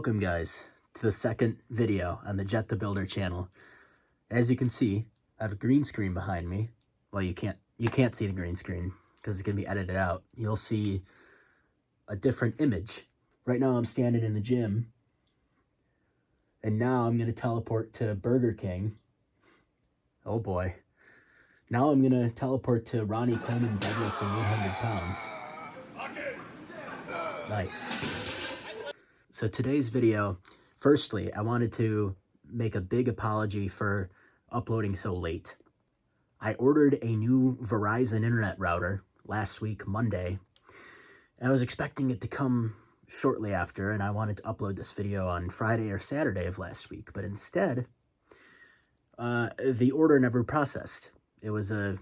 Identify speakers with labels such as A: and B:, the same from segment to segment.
A: Welcome guys to the second video on the Jett the Builder channel. As you can see, I have a green screen behind me. Well, you can't see the green screen because it's gonna be edited out. You'll see a different image. Right now I'm standing in the gym, and now I'm gonna teleport to Burger King. Oh boy. Now I'm gonna teleport to Ronnie Coleman deadlifting 800 pounds. Nice. So today's video, firstly, I wanted to make a big apology for uploading so late. I ordered a new Verizon internet router last week, Monday. I was expecting it to come shortly after, and I wanted to upload this video on Friday or Saturday of last week, but instead, the order never processed. It was an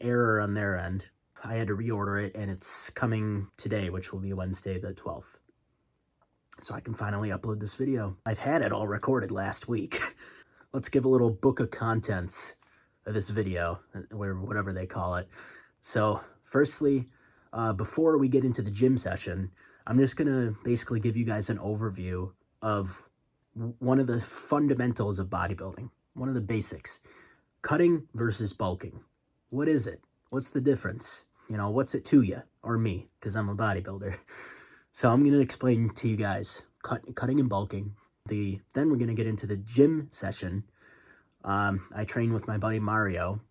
A: error on their end. I had to reorder it, and it's coming today, which will be Wednesday the 12th. So I can finally upload this video. I've had it all recorded last week. Let's give a little book of contents of this video, or whatever they call it. So firstly, before we get into the gym session, I'm just gonna basically give you guys an overview of one of the fundamentals of bodybuilding, one of the basics. Cutting versus bulking. What is it? What's the difference? You know, what's it to you or me? Because I'm a bodybuilder. So I'm going to explain to you guys cutting and bulking. Then we're going to get into the gym session. I trained with my buddy Mario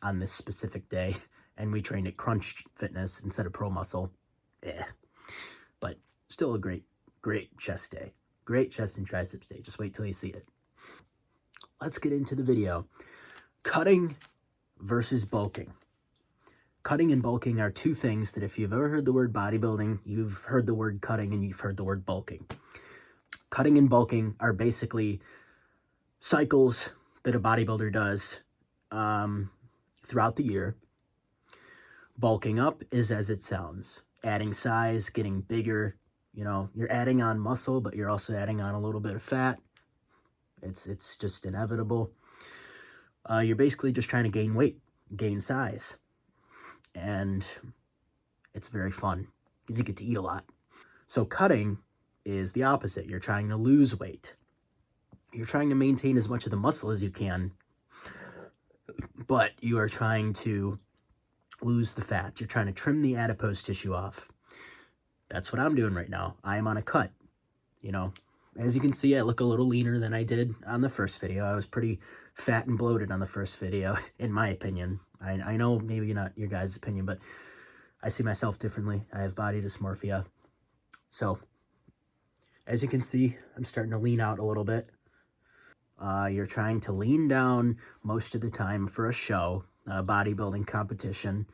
A: on this specific day, and we trained at Crunch Fitness instead of Pro Muscle. Yeah, but still a great chest day. Great chest and triceps day. Just wait till you see it. Let's get into the video. Cutting versus bulking. Cutting and bulking are two things that if you've ever heard the word bodybuilding, you've heard the word cutting and you've heard the word bulking. Cutting and bulking are basically cycles that a bodybuilder does throughout the year. Bulking up is as it sounds. Adding size, getting bigger. You know, you're adding on muscle, but you're also adding on a little bit of fat. It's just inevitable. You're basically just trying to gain weight, gain size. And it's very fun because you get to eat a lot. So cutting is the opposite. You're trying to lose weight. You're trying to maintain as much of the muscle as you can, but you are trying to lose the fat. You're trying to trim the adipose tissue off. That's what I'm doing right now. I am on a cut. You know, as you can see, I look a little leaner than I did on the first video. I was pretty fat and bloated on the first video, in my opinion. I know maybe not your guys' opinion, but I see myself differently. I have body dysmorphia. So, as you can see, I'm starting to lean out a little bit. You're trying to lean down most of the time for a show, a bodybuilding competition.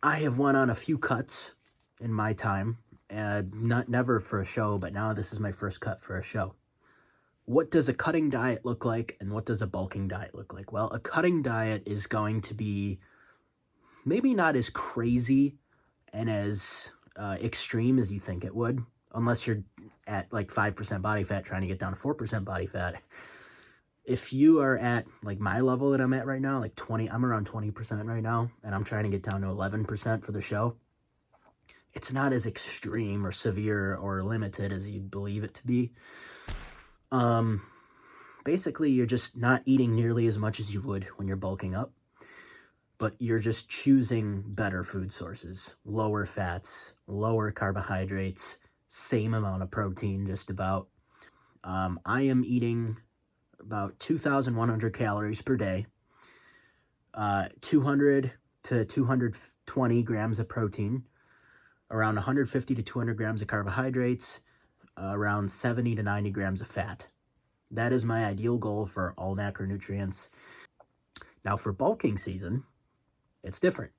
A: I have went on a few cuts in my time, never for a show, but now this is my first cut for a show. What does a cutting diet look like, and what does a bulking diet look like? Well, a cutting diet is going to be maybe not as crazy and as extreme as you think it would, unless you're at like 5% body fat trying to get down to 4% body fat. If you are at like my level that I'm at right now, like 20, I'm around 20% right now, and I'm trying to get down to 11% for the show. It's not as extreme or severe or limited as you believe it to be. Basically, you're just not eating nearly as much as you would when you're bulking up, but you're just choosing better food sources, lower fats, lower carbohydrates, same amount of protein, just about. I am eating about 2,100 calories per day, 200 to 220 grams of protein, around 150 to 200 grams of carbohydrates, around 70 to 90 grams of fat. That is my ideal goal for all macronutrients. Now for bulking season, it's different.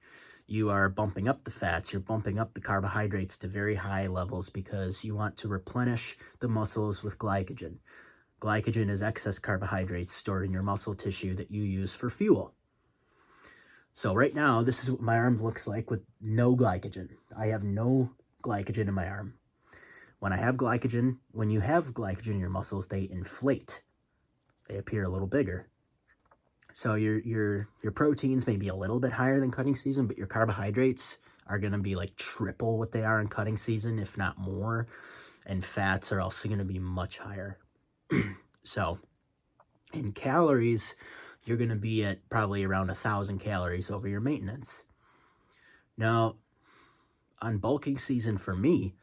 A: You are bumping up the fats, you're bumping up the carbohydrates to very high levels because you want to replenish the muscles with glycogen. Glycogen is excess carbohydrates stored in your muscle tissue that you use for fuel. So right now, this is what my arm looks like with no glycogen. I have no glycogen in my arm. When you have glycogen in your muscles, they inflate. They appear a little bigger. So your proteins may be a little bit higher than cutting season, but your carbohydrates are going to be like triple what they are in cutting season, if not more. and fats are also going to be much higher. So in calories, you're going to be at probably around 1,000 calories over your maintenance. Now, on bulking season for me,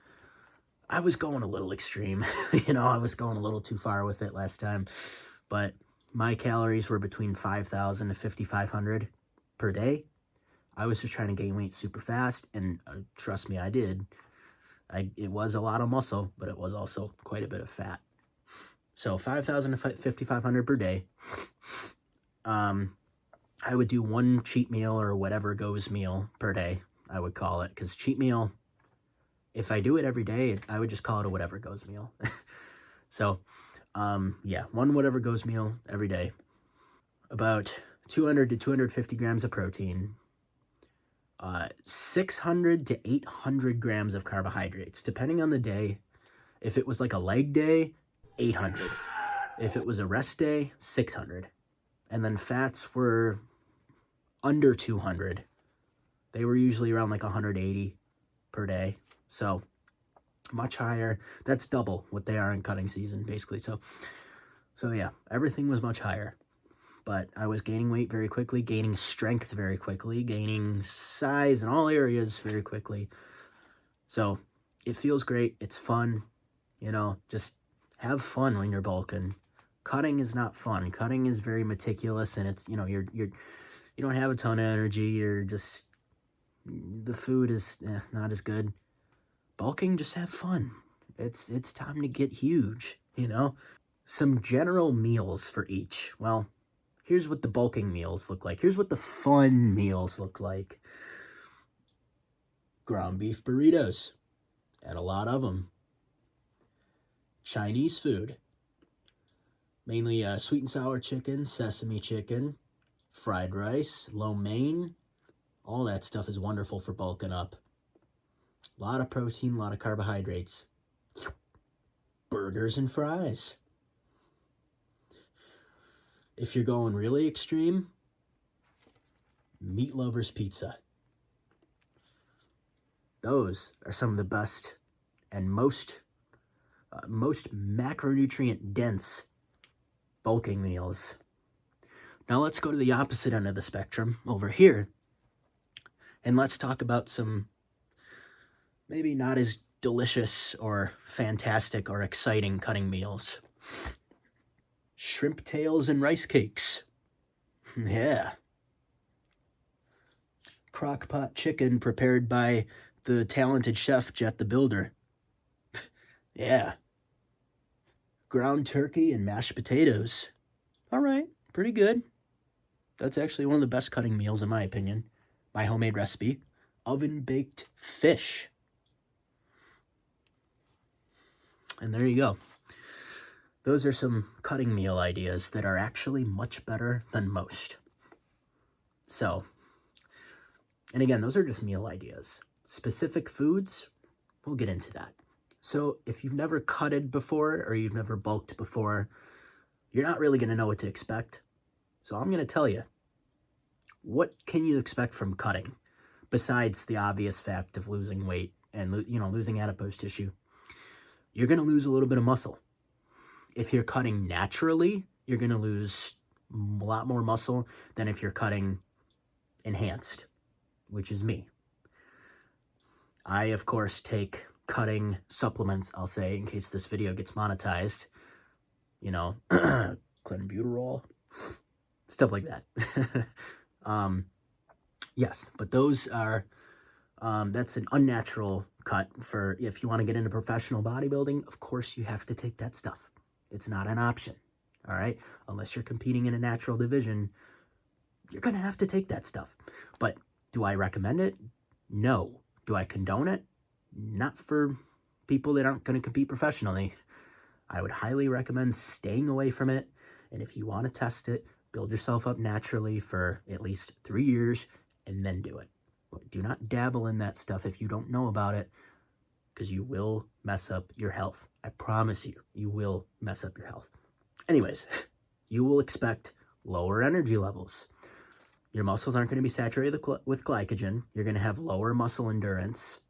A: I was going a little extreme. I was going a little too far with it last time, but my calories were between 5,000 to 5,500 per day. I was just trying to gain weight super fast, and trust me, I did. It was a lot of muscle, but it was also quite a bit of fat. So 5,000 to 5,500 per day. I would do one cheat meal or whatever goes meal per day, I would call it, because cheat meal, if I do it every day, I would just call it a whatever goes meal. So, yeah, one whatever goes meal every day. About 200 to 250 grams of protein, 600 to 800 grams of carbohydrates, depending on the day. If it was like a leg day, 800. If it was a rest day, 600. And then fats were under 200. They were usually around like 180 per day. So much higher. That's double what they are in cutting season, basically. So yeah, everything was much higher. But I was gaining weight very quickly, gaining strength very quickly, gaining size in all areas very quickly. So it feels great. It's fun. Just have fun when you're bulking. Cutting is not fun. Cutting is very meticulous, and it's, you don't have a ton of energy. You're just, the food is not as good. Bulking, just have fun. It's time to get huge, Some general meals for each. Well, here's what the bulking meals look like. Here's what the fun meals look like. Ground beef burritos, and a lot of them. Chinese food, mainly sweet and sour chicken, sesame chicken, fried rice, lo mein. All that stuff is wonderful for bulking up. A lot of protein, a lot of carbohydrates. Burgers and fries. If you're going really extreme, meat lovers pizza. Those are some of the best and most macronutrient dense bulking meals. Now let's go to the opposite end of the spectrum over here, and let's talk about some maybe not as delicious or fantastic or exciting cutting meals. Shrimp tails and rice cakes. Yeah. Crock-pot chicken prepared by the talented chef Jett the Builder. Yeah. Ground turkey and mashed potatoes. All right, pretty good. That's actually one of the best cutting meals in my opinion. My homemade recipe. Oven-baked fish. And there you go. Those are some cutting meal ideas that are actually much better than most. So, and again, those are just meal ideas. Specific foods, we'll get into that. So if you've never cutted before or you've never bulked before, you're not really going to know what to expect. So I'm going to tell you, what can you expect from cutting besides the obvious fact of losing weight and losing adipose tissue? You're going to lose a little bit of muscle. If you're cutting naturally, you're going to lose a lot more muscle than if you're cutting enhanced, which is me. I, of course, take cutting supplements, I'll say, in case this video gets monetized. Clenbuterol, stuff like that. Yes, but those are, that's an unnatural cut for, if you want to get into professional bodybuilding, of course you have to take that stuff. It's not an option, all right? Unless you're competing in a natural division, you're going to have to take that stuff. But do I recommend it? No. Do I condone it? Not for people that aren't going to compete professionally. I would highly recommend staying away from it. And if you want to test it, build yourself up naturally for at least 3 years and then do it. Do not dabble in that stuff if you don't know about it, because you will mess up your health. I promise you, you will mess up your health. Anyways, you will expect lower energy levels. Your muscles aren't going to be saturated with glycogen. You're going to have lower muscle endurance.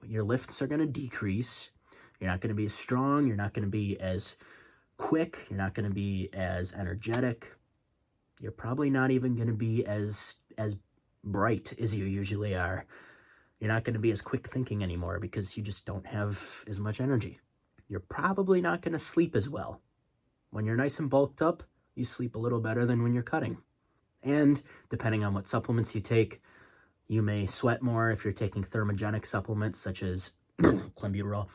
A: Your lifts are going to decrease. You're not going to be as strong. You're not going to be as quick. You're not going to be as energetic. You're probably not even going to be as bright as you usually are. You're not going to be as quick thinking anymore because you just don't have as much energy. You're probably not going to sleep as well. When you're nice and bulked up, you sleep a little better than when you're cutting. And depending on what supplements you take, you may sweat more if you're taking thermogenic supplements such as clenbuterol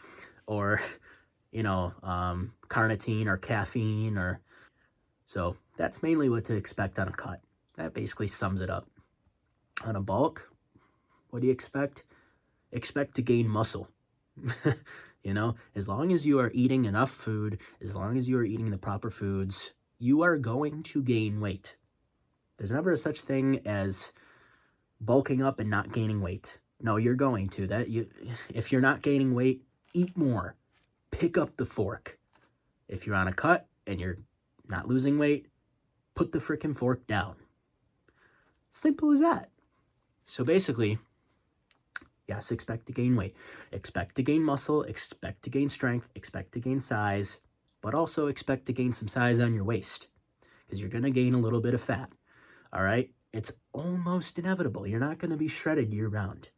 A: or, carnitine or caffeine. So that's mainly what to expect on a cut. That basically sums it up. On a bulk, what do you expect? Expect to gain muscle. As long as you are eating enough food, as long as you are eating the proper foods, you are going to gain weight. There's never a such thing as bulking up and not gaining weight. No, you're going to. If you're not gaining weight, eat more. Pick up the fork. If you're on a cut and you're not losing weight, put the frickin' fork down. Simple as that. So basically, yes, expect to gain weight. Expect to gain muscle. Expect to gain strength. Expect to gain size. But also expect to gain some size on your waist. Because you're going to gain a little bit of fat. All right? It's almost inevitable. You're not going to be shredded year-round.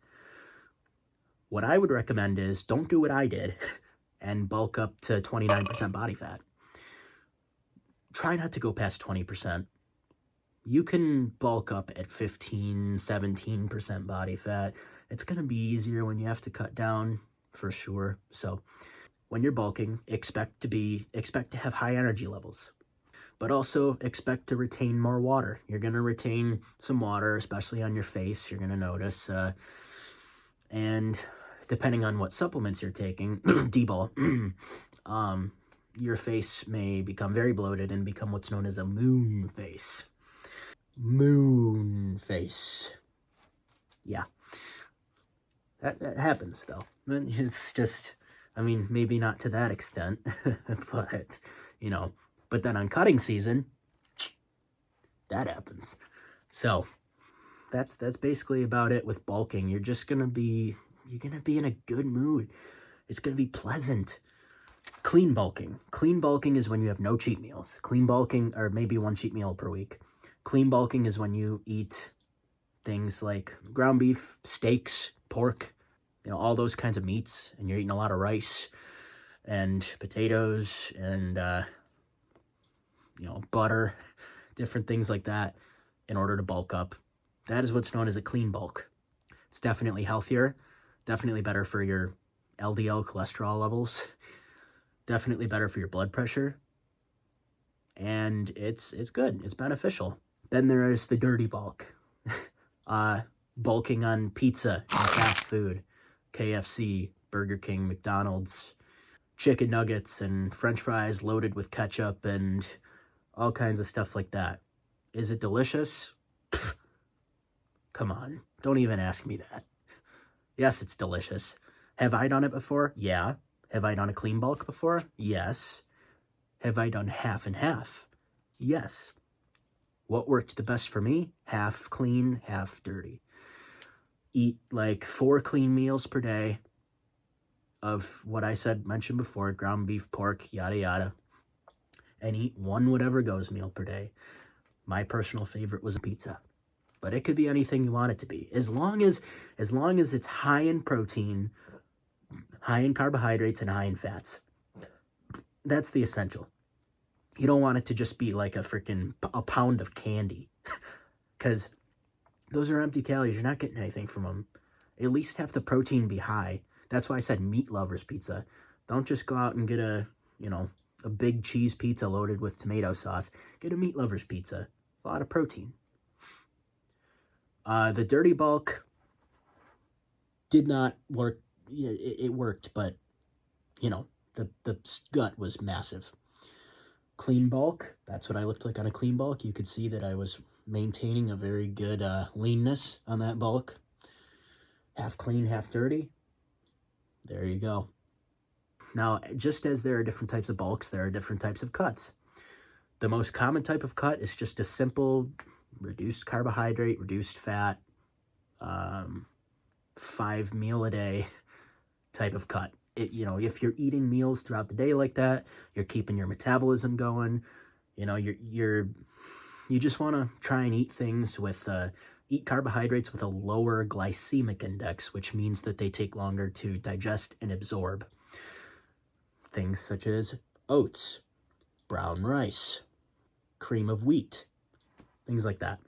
A: What I would recommend is don't do what I did and bulk up to 29% body fat. Try not to go past 20%. You can bulk up at 15, 17% body fat. It's going to be easier when you have to cut down, for sure. So when you're bulking, expect to have high energy levels, but also expect to retain more water. You're going to retain some water, especially on your face. You're going to notice, and depending on what supplements you're taking, D-ball, your face may become very bloated and become what's known as a moon face. Moon face. Yeah. That happens, though. It's just, maybe not to that extent, but, but then on cutting season, that happens. So that's basically about it with bulking. You're going to be in a good mood. It's going to be pleasant. Clean bulking. Clean bulking is when you have no cheat meals. Clean bulking, or maybe one cheat meal per week. Clean bulking is when you eat things like ground beef, steaks, pork, all those kinds of meats, and you're eating a lot of rice and potatoes and, butter, different things like that in order to bulk up. That is what's known as a clean bulk. It's definitely healthier, definitely better for your LDL cholesterol levels, definitely better for your blood pressure, and it's good. It's beneficial. Then there is the dirty bulk. Bulking on pizza and fast food, KFC, Burger King, McDonald's, chicken nuggets and french fries loaded with ketchup and all kinds of stuff like that. Is it delicious? Pfft. Come on, don't even ask me that. Yes, it's delicious. Have I done it before? Yeah. Have I done a clean bulk before? Yes. Have I done half and half? Yes. What worked the best for me? Half clean, half dirty. Eat like 4 clean meals per day of what I mentioned before, ground beef, pork, yada yada, and eat 1 whatever goes meal per day. My personal favorite was a pizza, but it could be anything you want it to be, as long as it's high in protein, high in carbohydrates, and high in fats. That's the essential. You don't want it to just be like a pound of candy, because those are empty calories. You're not getting anything from them. At least have the protein be high. That's why I said meat lovers pizza. Don't just go out and get a big cheese pizza loaded with tomato sauce. Get a meat lovers pizza. A lot of protein. The dirty bulk did not work. It worked, but, the gut was massive. Clean bulk, that's what I looked like on a clean bulk. You could see that I was maintaining a very good leanness on that bulk. Half clean, half dirty. There you go. Now, just as there are different types of bulks, there are different types of cuts. The most common type of cut is just a simple reduced carbohydrate, reduced fat, 5 meal a day type of cut. if you're eating meals throughout the day like that, you're keeping your metabolism going. You just want to try and eat things with eat carbohydrates with a lower glycemic index, which means that they take longer to digest and absorb. Things such as oats, brown rice, cream of wheat, things like that.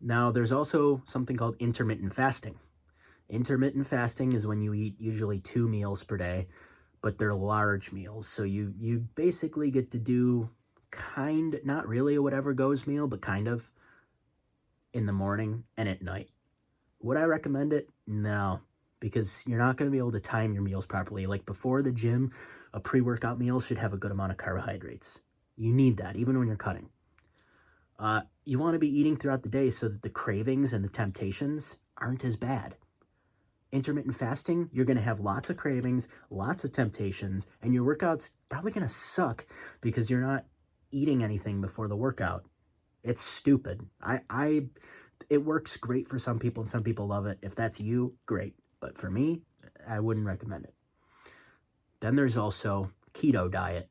A: Now, there's also something called intermittent fasting. Intermittent fasting is when you eat usually 2 meals per day, but they're large meals. So you basically get to do not really a whatever goes meal, but kind of in the morning and at night. Would I recommend it? No, because you're not going to be able to time your meals properly. Like before the gym, a pre-workout meal should have a good amount of carbohydrates. You need that, even when you're cutting. You want to be eating throughout the day so that the cravings and the temptations aren't as bad. Intermittent fasting, you're going to have lots of cravings, lots of temptations, and your workout's probably going to suck because you're not eating anything before the workout. It's stupid. It works great for some people, and some people love it. If that's you, great. But for me, I wouldn't recommend it. Then there's also keto diet.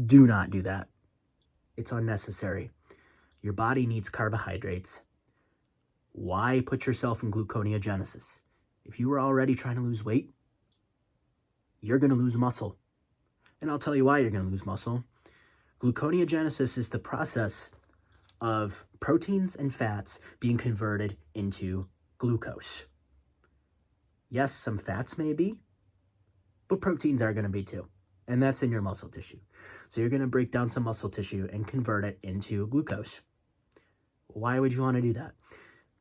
A: Do not do that. It's unnecessary. Your body needs carbohydrates. Why put yourself in gluconeogenesis? If you were already trying to lose weight, you're going to lose muscle. And I'll tell you why you're going to lose muscle. Gluconeogenesis is the process of proteins and fats being converted into glucose. Yes, some fats may be, but proteins are going to be too. And that's in your muscle tissue. So you're going to break down some muscle tissue and convert it into glucose. Why would you want to do that?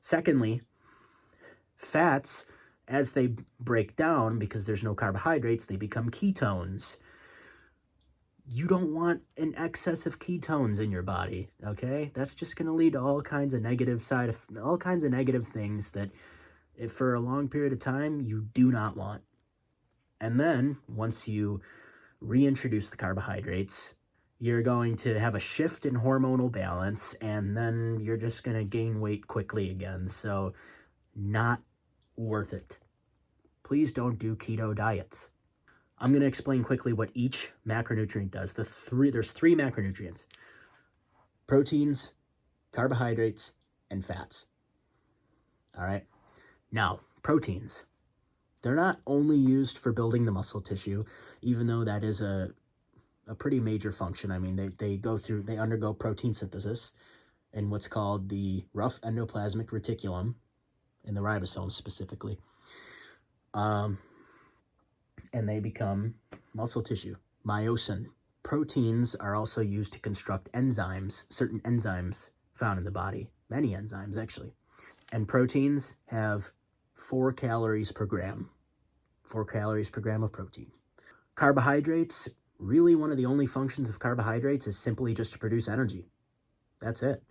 A: Secondly, fats, as they break down, because there's no carbohydrates, they become ketones. You don't want an excess of ketones in your body, okay? That's just going to lead to all kinds of negative things that, if for a long period of time, you do not want. And then, once you reintroduce the carbohydrates, you're going to have a shift in hormonal balance, and then you're just going to gain weight quickly again. So, not worth it. Please don't do keto diets. I'm going to explain quickly what each macronutrient does. There's 3 macronutrients: proteins, carbohydrates, and fats. All right. Now, proteins. They're not only used for building the muscle tissue, even though that is a pretty major function. I mean, they undergo protein synthesis in what's called the rough endoplasmic reticulum, in the ribosome specifically. And they become muscle tissue, myosin. Proteins are also used to construct enzymes, certain enzymes found in the body, many enzymes actually. And proteins have 4 calories per gram. 4 calories per gram of protein. Carbohydrates, really one of the only functions of carbohydrates is simply just to produce energy. That's it.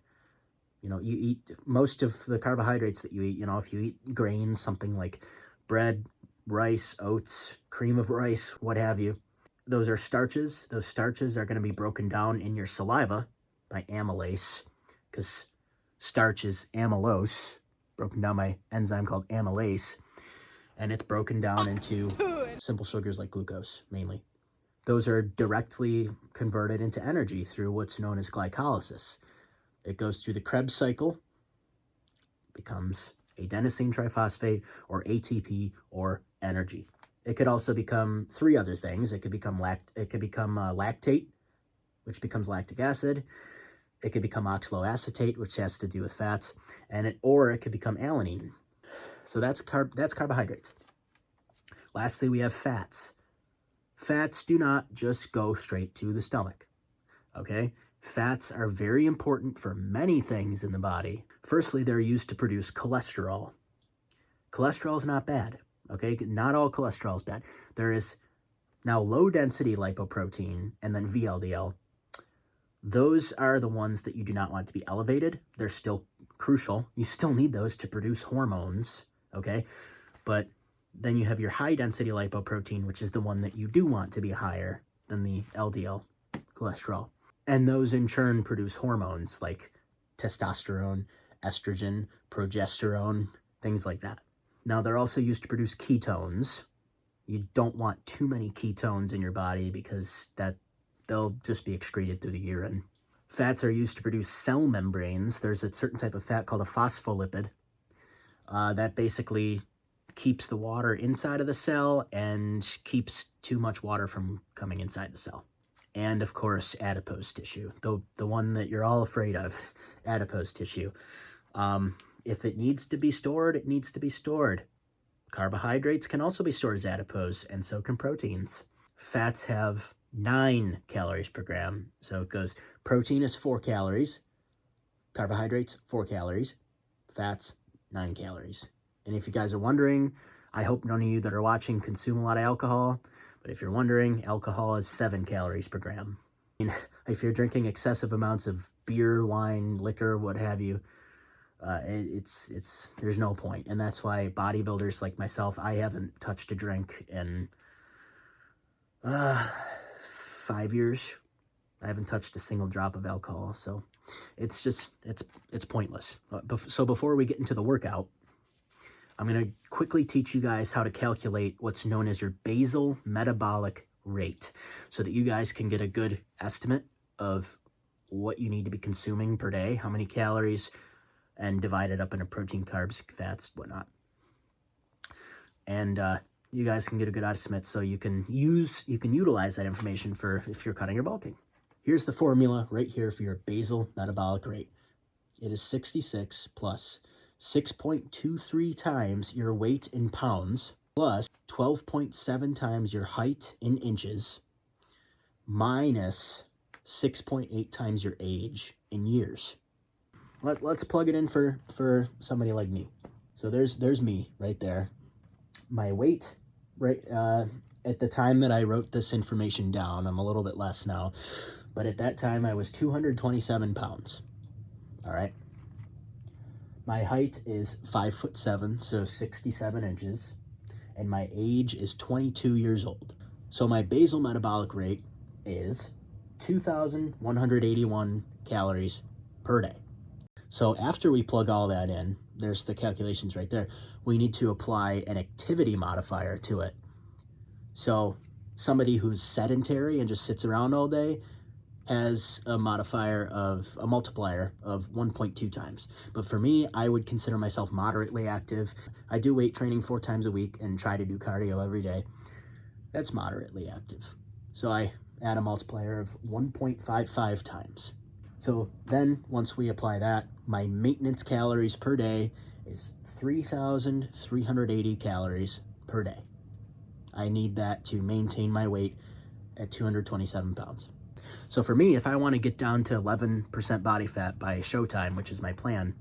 A: You eat most of the carbohydrates that you eat. If you eat grains, something like bread, rice, oats, cream of rice, what have you, those are starches. Those starches are going to be broken down in your saliva by amylase, because starch is amylose, broken down by an enzyme called amylase, and it's broken down into simple sugars like glucose, mainly. Those are directly converted into energy through what's known as glycolysis. It goes through the Krebs cycle, becomes adenosine triphosphate, or ATP, or energy. It could also become 3 other things. It could become lactate, which becomes lactic acid. It could become oxaloacetate, which has to do with fats, or it could become alanine. So that's carbohydrates. Lastly, we have fats. Fats do not just go straight to the stomach, okay? Fats are very important for many things in the body. Firstly, they're used to produce cholesterol. Cholesterol is not bad, okay? Not all cholesterol is bad. There is now low-density lipoprotein and then VLDL. Those are the ones that you do not want to be elevated. They're still crucial. You still need those to produce hormones, okay? But then you have your high-density lipoprotein, which is the one that you do want to be higher than the LDL cholesterol. And those in turn produce hormones like testosterone, estrogen, progesterone, things like that. Now, they're also used to produce ketones. You don't want too many ketones in your body because they'll just be excreted through the urine. Fats are used to produce cell membranes. There's a certain type of fat called a phospholipid that basically keeps the water inside of the cell and keeps too much water from coming inside the cell. And of course, adipose tissue, the one that you're all afraid of, adipose tissue. If it needs to be stored, it needs to be stored. Carbohydrates can also be stored as adipose, and so can proteins. Fats have 9 calories per gram. So it goes, protein is 4 calories, carbohydrates, 4 calories, fats, 9 calories. And if you guys are wondering, I hope none of you that are watching consume a lot of alcohol, but if you're wondering, alcohol is 7 calories per gram. I mean, if you're drinking excessive amounts of beer, wine, liquor, what have you, there's no point. And that's why bodybuilders like myself, I haven't touched a drink in 5 years. I haven't touched a single drop of alcohol, so it's pointless. So before we get into the workout, I'm going to quickly teach you guys how to calculate what's known as your basal metabolic rate so that you guys can get a good estimate of what you need to be consuming per day, how many calories, and divide it up into protein, carbs, fats, whatnot. And you guys can get a good estimate so you can utilize that information for if you're cutting or bulking. Here's the formula right here for your basal metabolic rate. It is 66 plus 6.23 times your weight in pounds plus 12.7 times your height in inches minus 6.8 times your age in years. Let's plug it in for somebody like me. So there's me right there. My weight right at the time that I wrote this information down, I'm a little bit less now, but at that time I was 227 pounds. All right. My height is 5'7", so 67 inches, and my age is 22 years old. So my basal metabolic rate is 2,181 calories per day. So after we plug all that in, there's the calculations right there. We need to apply an activity modifier to it. So somebody who's sedentary and just sits around all day has a multiplier of 1.2 times. But for me, I would consider myself moderately active. I do weight training 4 times a week and try to do cardio every day. That's moderately active. So I add a multiplier of 1.55 times. So then once we apply that, my maintenance calories per day is 3,380 calories per day. I need that to maintain my weight at 227 pounds. So for me, if I want to get down to 11% body fat by showtime, which is my plan,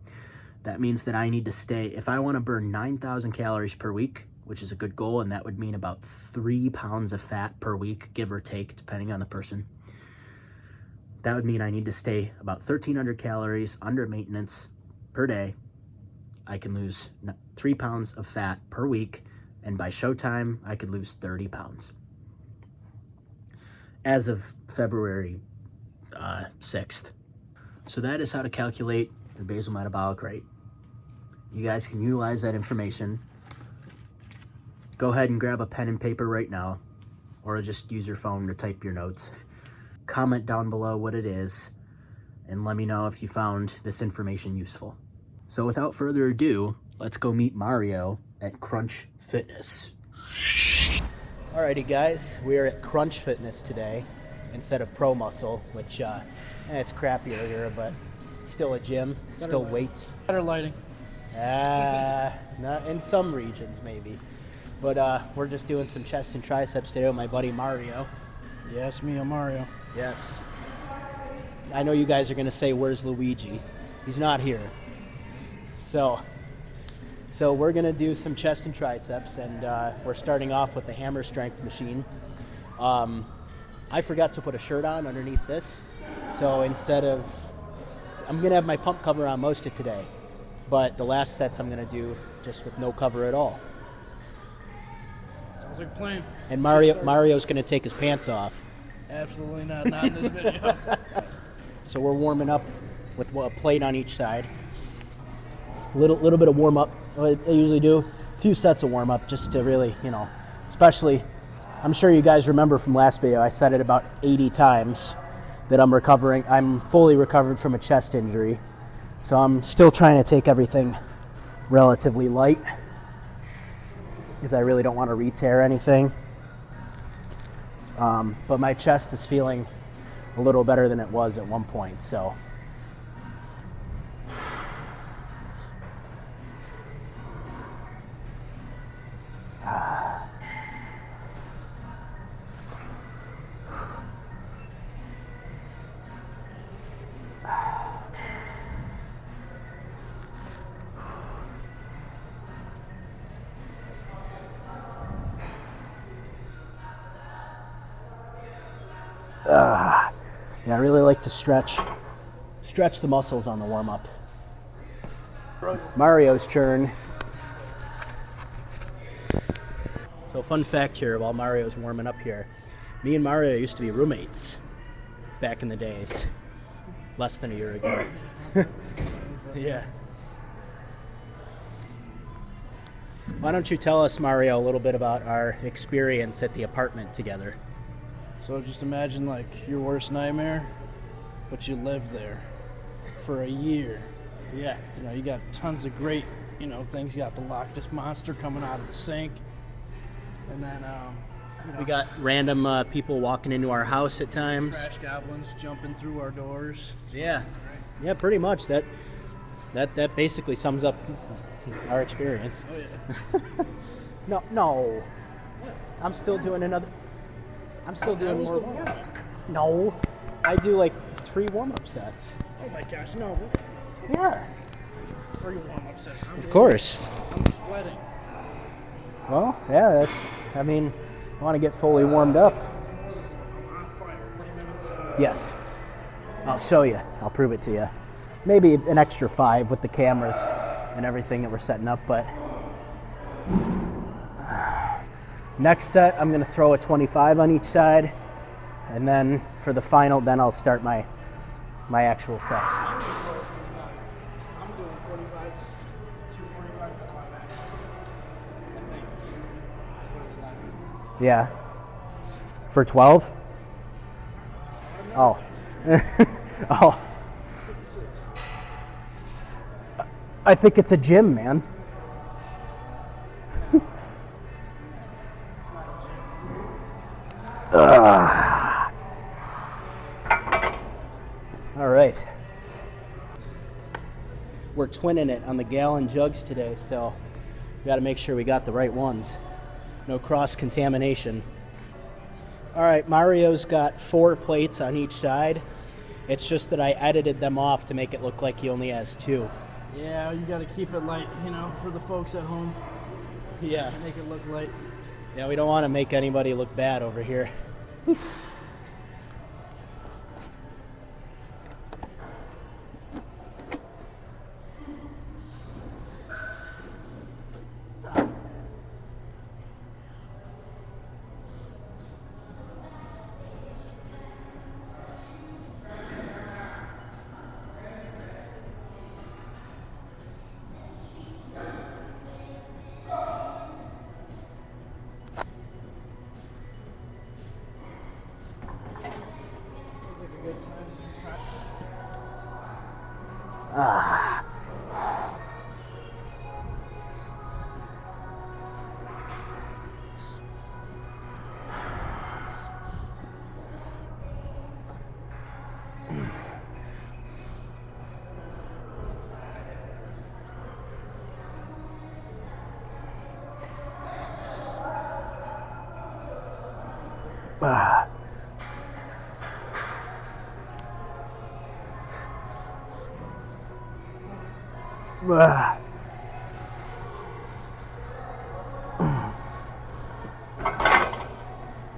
A: that means that I need to stay, if I want to burn 9,000 calories per week, which is a good goal, and that would mean about 3 pounds of fat per week, give or take, depending on the person. That would mean I need to stay about 1,300 calories under maintenance per day. I can lose 3 pounds of fat per week, and by showtime, I could lose 30 pounds. As of February 6th. So that is how to calculate the basal metabolic rate. You guys can utilize that information. Go ahead and grab a pen and paper right now, or just use your phone to type your notes. Comment down below what it is, and let me know if you found this information useful. So without further ado, let's go meet Mario at Crunch Fitness. Alrighty guys, we are at Crunch Fitness today instead of Pro Muscle, which it's crappier here, but still a gym, still weights.
B: Better lighting.
A: Not in some regions maybe. But we're just doing some chest and triceps today with my buddy Mario.
B: Yes, me, I'm Mario.
A: Yes. I know you guys are going to say, where's Luigi? He's not here. So we're going to do some chest and triceps, and we're starting off with the hammer strength machine. I forgot to put a shirt on underneath this, so I'm going to have my pump cover on most of today, but the last sets I'm going to do just with no cover at all.
B: Sounds like a plan.
A: And Mario's going to take his pants off.
B: Absolutely not in this video.
A: So we're warming up with a plate on each side. Little bit of warm up I usually do a few sets of warm up just to really, especially, I'm sure you guys remember from last video, I said it about 80 times that I'm fully recovered from a chest injury. So I'm still trying to take everything relatively light because I really don't want to re-tear anything. But my chest is feeling a little better than it was at one point, so. Yeah, I really like to stretch the muscles on the warm-up. Mario's turn. So fun fact here while Mario's warming up here. Me and Mario used to be roommates back in the days. Less than a year ago. Yeah. Why don't you tell us, Mario, a little bit about our experience at the apartment together?
B: So just imagine like your worst nightmare, but you lived there for a year.
A: Yeah.
B: You got tons of great, things. You got the Loch Ness Monster coming out of the sink. And then,
A: We got random people walking into our house at times.
B: trash goblins jumping through our doors.
A: Yeah. Yeah, pretty much. That basically sums up our experience.
B: Oh, yeah.
A: No. I'm still doing more.
B: warm-up.
A: No. I do like 3 warm-up sets.
B: Oh my gosh, no.
A: Yeah.
B: 3 warm-up sets.
A: Of course.
B: I'm sweating.
A: Well, yeah, I want to get fully warmed up.
B: I'm on fire.
A: Yes. I'll show you. I'll prove it to you. Maybe an extra 5 with the cameras and everything that we're setting up, but next set, I'm going to throw a 25 on each side, and then for the final, then I'll start my actual set.
B: I'm doing 45s, 2 45s, that's my max. I think.
A: Yeah. For 12? Oh. Oh. I think it's a gym, man. All right. We're twinning it on the gallon jugs today, so we got to make sure we got the right ones. No cross-contamination. All right, Mario's got 4 plates on each side. It's just that I edited them off to make it look like he only has 2.
B: Yeah, you got to keep it light, for the folks at home.
A: Yeah.
B: Make it look light.
A: Yeah, we don't want to make anybody look bad over here.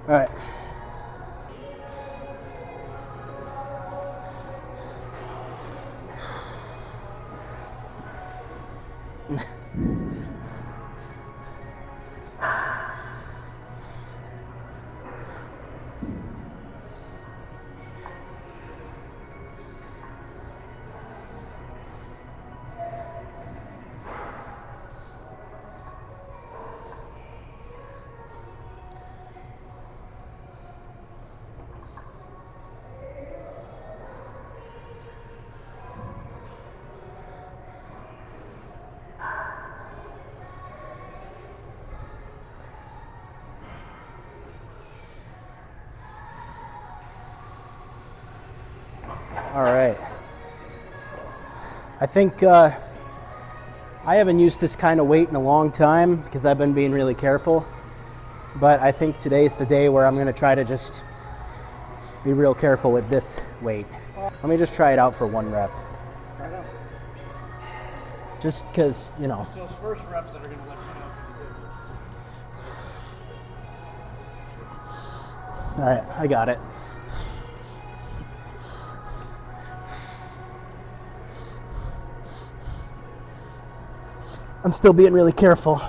A: All right. All right. I think I haven't used this kind of weight in a long time because I've been being really careful. But I think today's the day where I'm going to try to just be real careful with this weight. Let me just try it out for 1 rep.
B: Try it out.
A: Just because, you know.
B: It's those first reps that are going to let you know if you did.
A: All right, I got it. I'm still being really careful.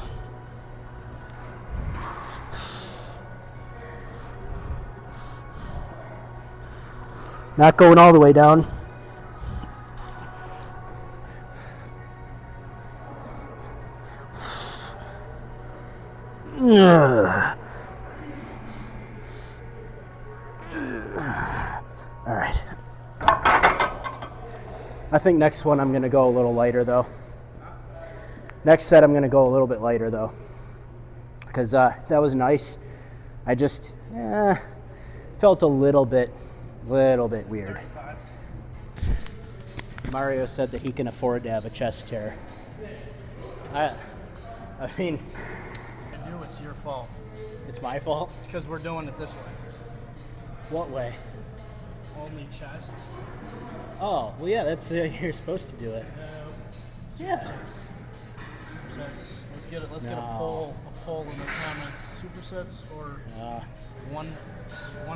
A: Not going all the way down. All right. I think next one I'm going to go a little lighter though. Next set I'm going to go a little bit lighter though. Because that was nice. I just felt a little bit weird. Mario said that he can afford to have a chest tear. I mean,
B: It's your fault.
A: it's my fault.
B: It's because we're doing it this way.
A: What way?
B: Only chest.
A: Oh, well, yeah, that's you're supposed to do it. Yeah.
B: Supersets. Let's get it. Let's get
A: No.
B: a poll in the comments. Supersets or one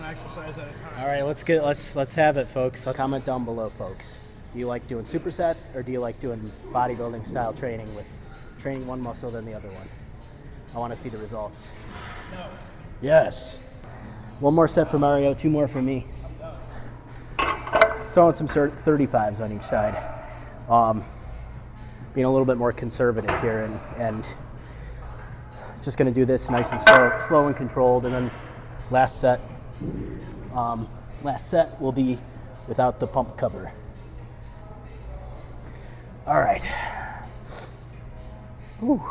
B: exercise at a time.
A: All right, let's have it, folks. Comment down below, folks. Do you like doing supersets or do you like doing bodybuilding style training with training one muscle than the other one? I want to see the results.
B: No.
A: Yes. 1 more set for Mario, 2 more for me. Throwing some 35s on each side. Being a little bit more conservative here and just going to do this nice and slow and controlled. And then last set will be without the pump cover. All right. Whew.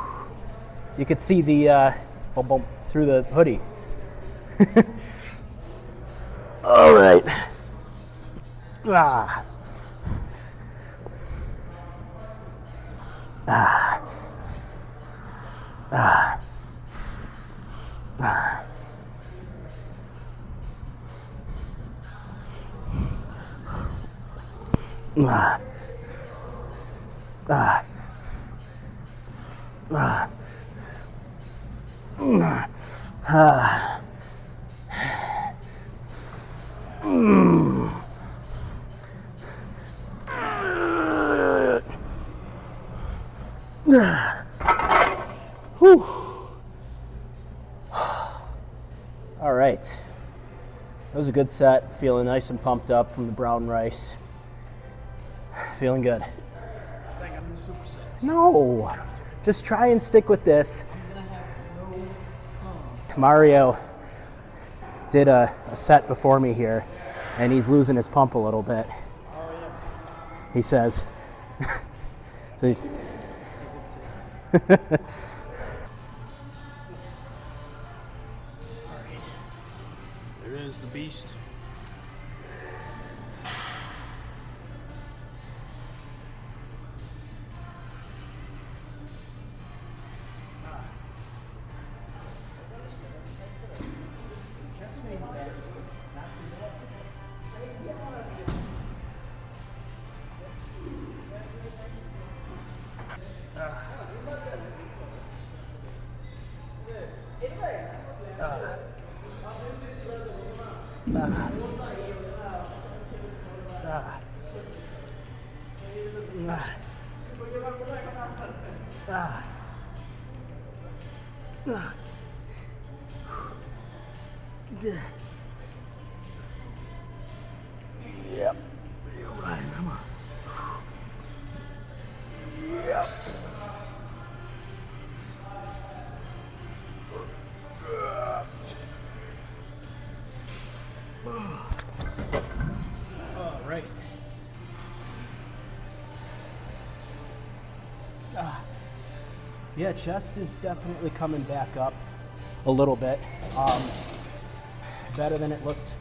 A: You could see the bump, bump through the hoodie. All right. Ah. Ah. Ah. Ah. Ah. Ah. Ah. Ah. Whew. All right. That was a good set. Feeling nice and pumped up from the brown rice. Feeling good.
B: I think I'm the superset.
A: No. Just try and stick with this. Mario did a set before me here, and he's losing his pump a little bit.
B: Oh yeah.
A: He says. So he's
B: There is the beast.
A: Yep. Yep.
B: All right.
A: Yeah, chest is definitely coming back up a little bit. Better than it looked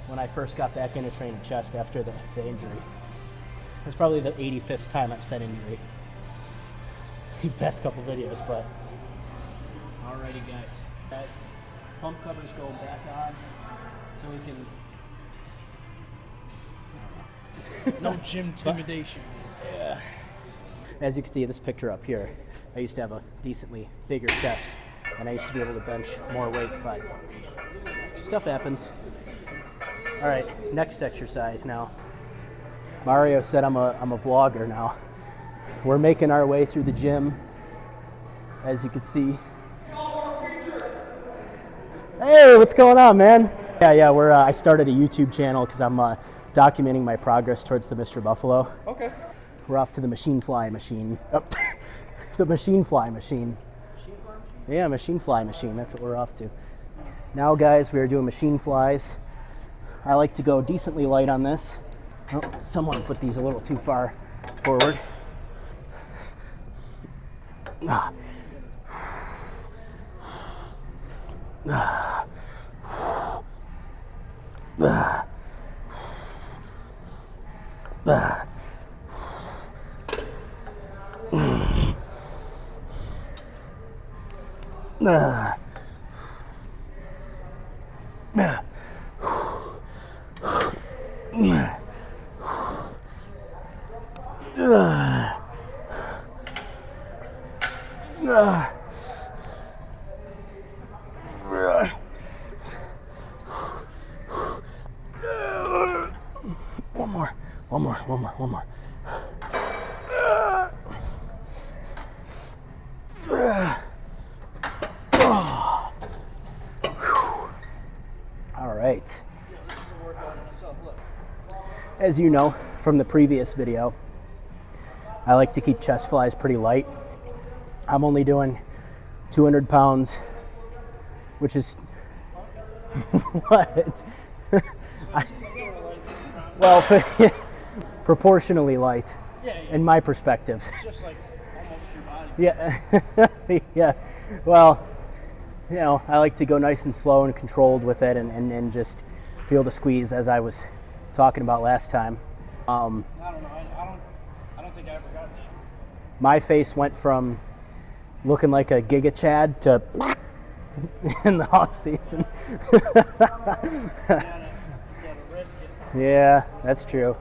A: when I first got back into training chest after the injury. It's probably the 85th time I've said injury these past couple videos, but alrighty guys, pump covers go back on so we can
B: No gym intimidation.
A: yeah. As you can see this picture up here, I used to have a decently bigger chest and I used to be able to bench more weight, but stuff happens. All right, next exercise now. Mario said I'm a vlogger now. We're making our way through the gym, as you can see. Hey, what's going on, man? Yeah, I started a YouTube channel because I'm documenting my progress towards the Mr. Buffalo.
B: Okay.
A: We're off to the machine fly machine. Oh, the machine fly machine. Yeah, machine fly machine. That's what we're off to. Now, guys, we are doing machine flies. I like to go decently light on this. Oh, someone put these a little too far forward. Ah. Ah. Ah. Ah. One more. All right. As you know from the previous video, I like to keep chest flies pretty light. I'm only doing 200 pounds, which is what? Well, proportionally light, in my perspective.
B: It's just like almost your body.
A: Yeah, yeah. Well, you know, I like to go nice and slow and controlled with it, and just feel the squeeze as I was talking about last time.
B: I don't know. I don't think I ever got that.
A: My face went from looking like a Giga Chad to in the off season.
B: You gotta risk it.
A: Yeah, that's true.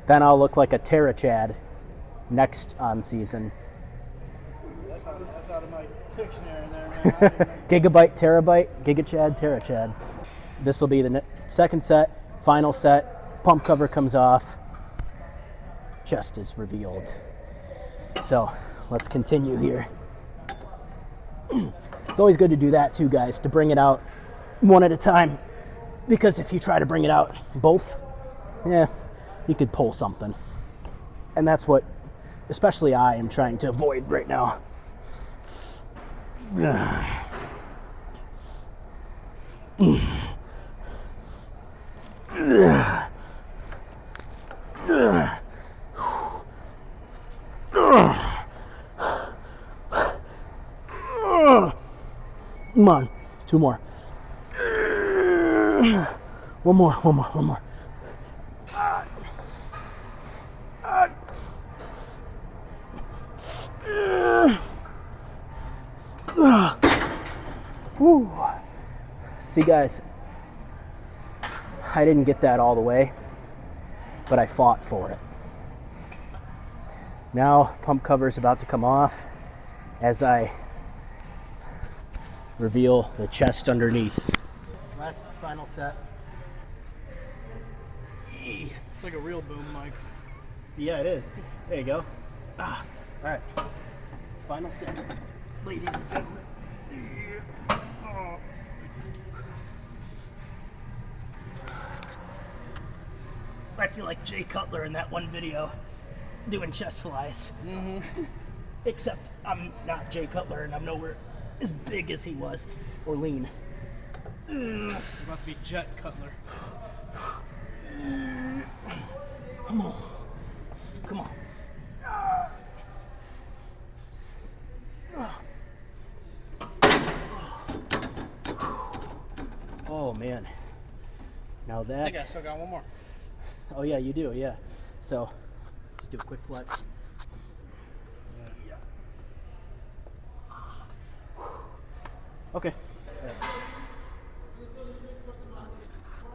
A: Then I'll look like a Terra Chad next on season.
B: That's out of my dictionary there, man.
A: Gigabyte, terabyte, Giga Chad, Terra Chad. This will be the second set, final set. Pump cover comes off. Chest is revealed. So let's continue here. It's always good to do that too, guys, to bring it out one at a time. Because if you try to bring it out both, yeah, you could pull something. And that's what, especially I am trying to avoid right now. Come on, two more. One more. Woo. See, guys, I didn't get that all the way, but I fought for it. Now, pump cover is about to come off as I reveal the chest underneath. Last final set.
B: It's like a real boom mic.
A: Yeah, it is. There you go. All right. Final set, ladies and gentlemen. I feel like Jay Cutler in that one video doing chest flies. Mm-hmm. Except I'm not Jay Cutler and I'm nowhere as big as he was, or lean.
B: You're about to be Jett Cutler.
A: Come on. Oh man. Now
B: I
A: that.
B: think I still got one more.
A: Oh yeah, you do. Yeah. So just do a quick flex.
B: Yeah.
A: Okay.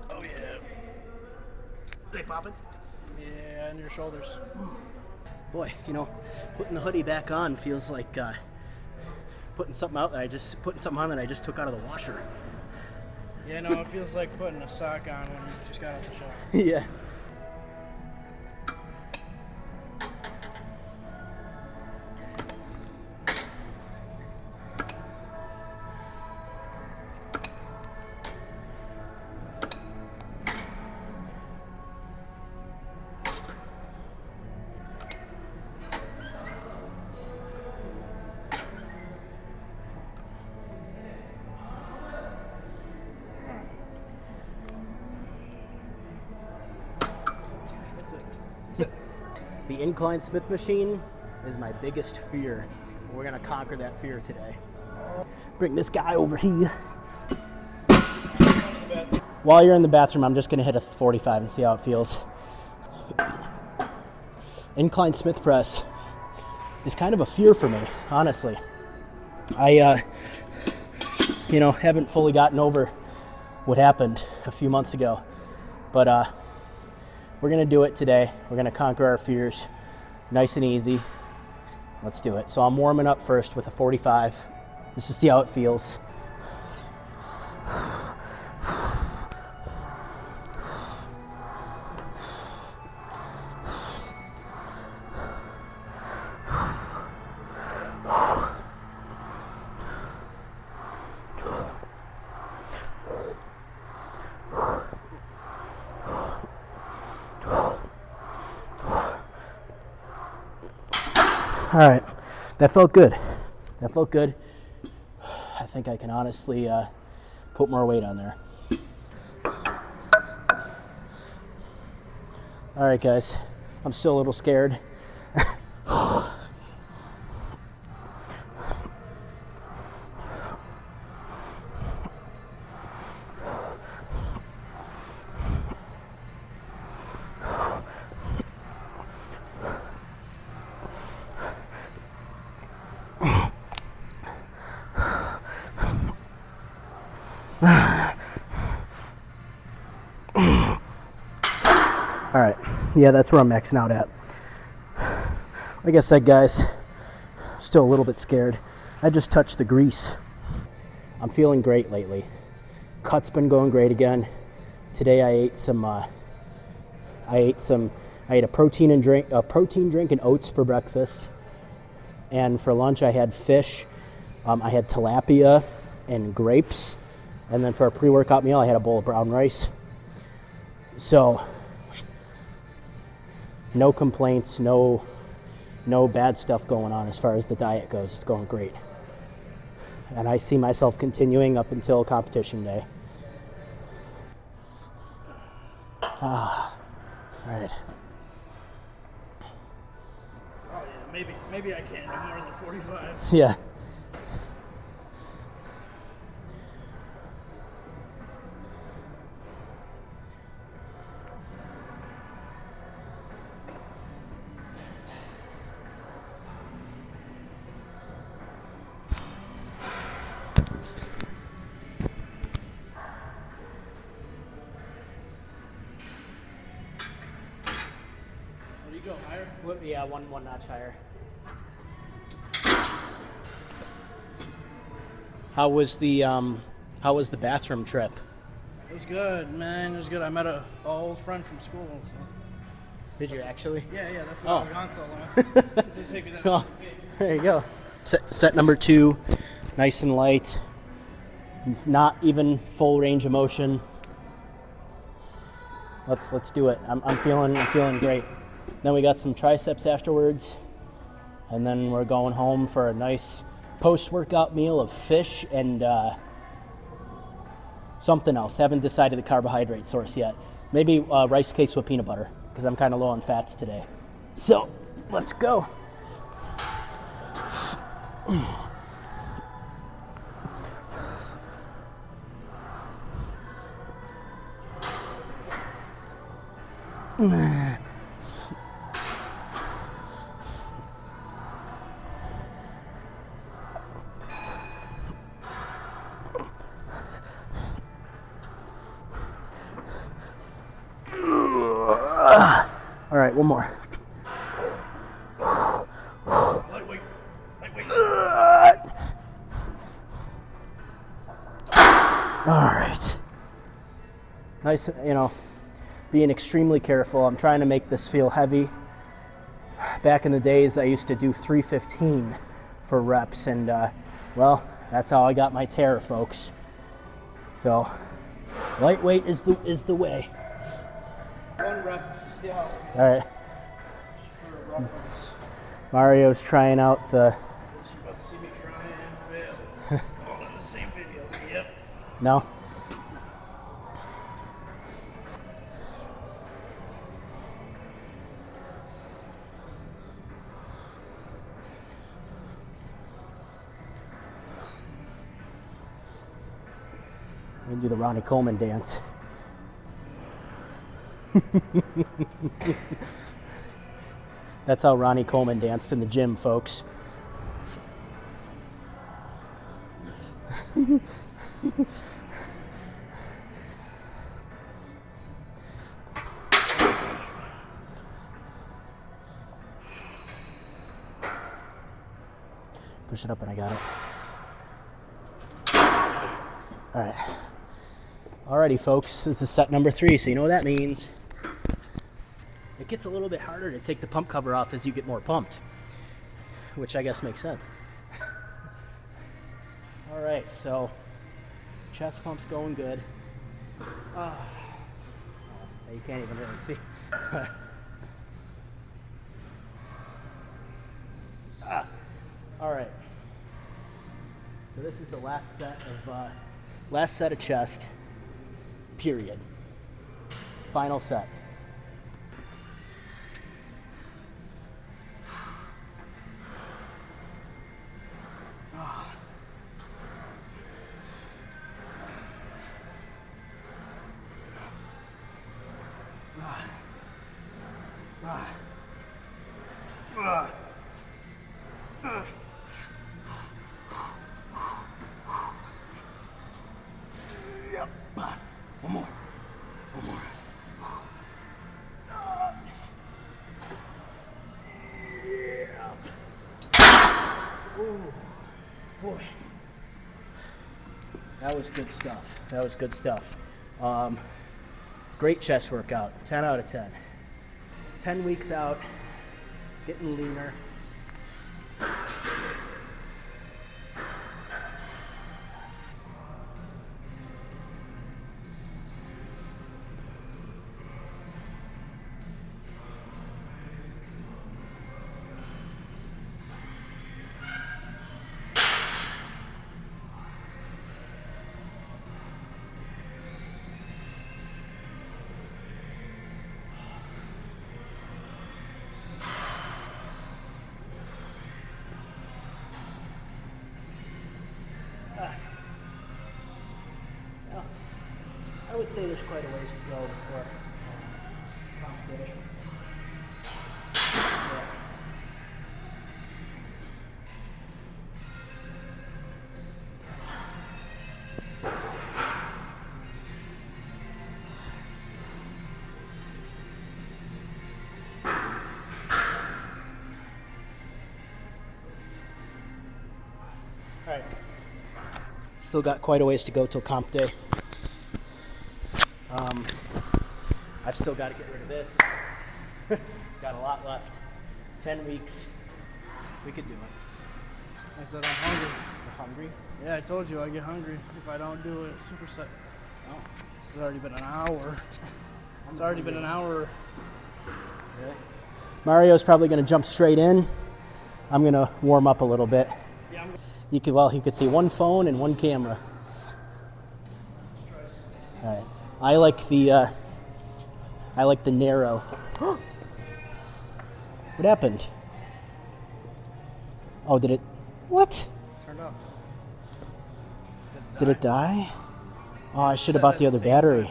B: Oh yeah.
A: They popping?
B: Yeah, and your shoulders.
A: Boy, you know, putting the hoodie back on feels like putting something on that I just took out of the washer.
B: Yeah, no, it feels like putting a sock on when you just got out the shower.
A: Yeah. The incline Smith machine is my biggest fear. We're gonna conquer that fear today. Bring this guy over here. While you're in the bathroom, I'm just gonna hit a 45 and see how it feels. Incline Smith press is kind of a fear for me, honestly. I, haven't fully gotten over what happened a few months ago, but we're gonna do it today. We're gonna conquer our fears, nice and easy. Let's do it. So I'm warming up first with a 45, just to see how it feels. All right, that felt good. That felt good. I think I can honestly put more weight on there. All right, guys, I'm still a little scared. All right, yeah, that's where I'm maxing out at. Like I said, guys, I'm still a little bit scared. I just touched the grease. I'm feeling great lately. Cut's been going great again. Today I ate a protein drink and oats for breakfast. And for lunch I had fish. I had tilapia and grapes. And then for a pre-workout meal I had a bowl of brown rice. So no complaints, no bad stuff going on as far as the diet goes. It's going great. And I see myself continuing up until competition day. All right.
B: Oh yeah, maybe I can't do more than 45.
A: Yeah.
B: What do you go higher?
A: Yeah, one notch higher. How was the bathroom trip?
B: It was good, man. It was good. I met a old friend from school. So.
A: Did you actually?
B: Yeah, that's
A: Oh.
B: why I was gone so long. Didn't take me that long.
A: There you go. Set number 2, nice and light. Not even full range of motion. Let's do it. I'm feeling great. Then we got some triceps afterwards, and then we're going home for a nice post-workout meal of fish and something else. Haven't decided the carbohydrate source yet. Maybe rice cakes with peanut butter, because I'm kind of low on fats today. So let's go. All right, one more.
B: Lightweight.
A: All right. Nice, you know, being extremely careful. I'm trying to make this feel heavy. Back in the days, I used to do 315 for reps, and well, that's how I got my tear, folks. So, lightweight is the way.
B: One rep, see how.
A: All right. Mario's trying out the.
B: You're about to see me try and fail. All in the same video. Yep.
A: No. We can do the Ronnie Coleman dance. That's how Ronnie Coleman danced in the gym, folks. Push it up and I got it. All right. Alrighty, folks, this is set number 3, so you know what that means. It gets a little bit harder to take the pump cover off as you get more pumped, which I guess makes sense. All right, so chest pump's going good. You can't even really see. All right. So this is the last set of chest. Period. Final set. Yep. One more. One more. Ooh, boy. That was good stuff. That was good stuff. Great chest workout. 10 out of 10. 10 weeks out, getting leaner. I would say there's quite a ways to go before comp day. Yeah. All right. Still got quite a ways to go till comp day. I've still got to get rid of this. Got a lot left. 10 weeks. We could do it.
B: I said I'm hungry.
A: You're hungry?
B: Yeah, I told you I get hungry if I don't do a superset.
A: Oh.
B: It's already been an hour. It's already been an hour.
A: Really? Mario's probably going to jump straight in. I'm going to warm up a little bit.
B: Yeah,
A: You could see one phone and one camera. All right. I like the narrow. What happened? Oh, did it? What?
B: turned up.
A: Did it die? Oh, I should have bought the other battery.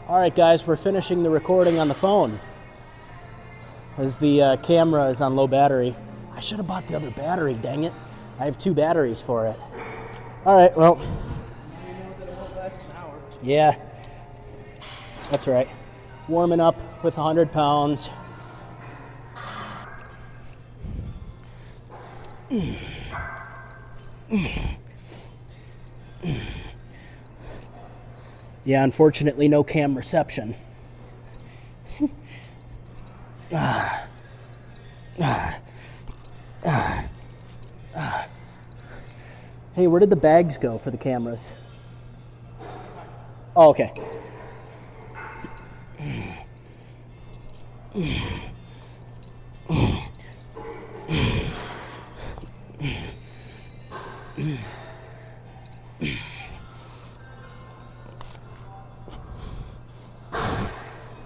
A: All right, guys, we're finishing the recording on the phone as the camera is on low battery. I should have bought the other battery, dang it. I have 2 batteries for it. All right, well.
B: You know that it won't last an hour.
A: Yeah, that's right. Warming up with 100 pounds. Yeah, unfortunately, no cam reception. Hey, where did the bags go for the cameras? Oh, okay.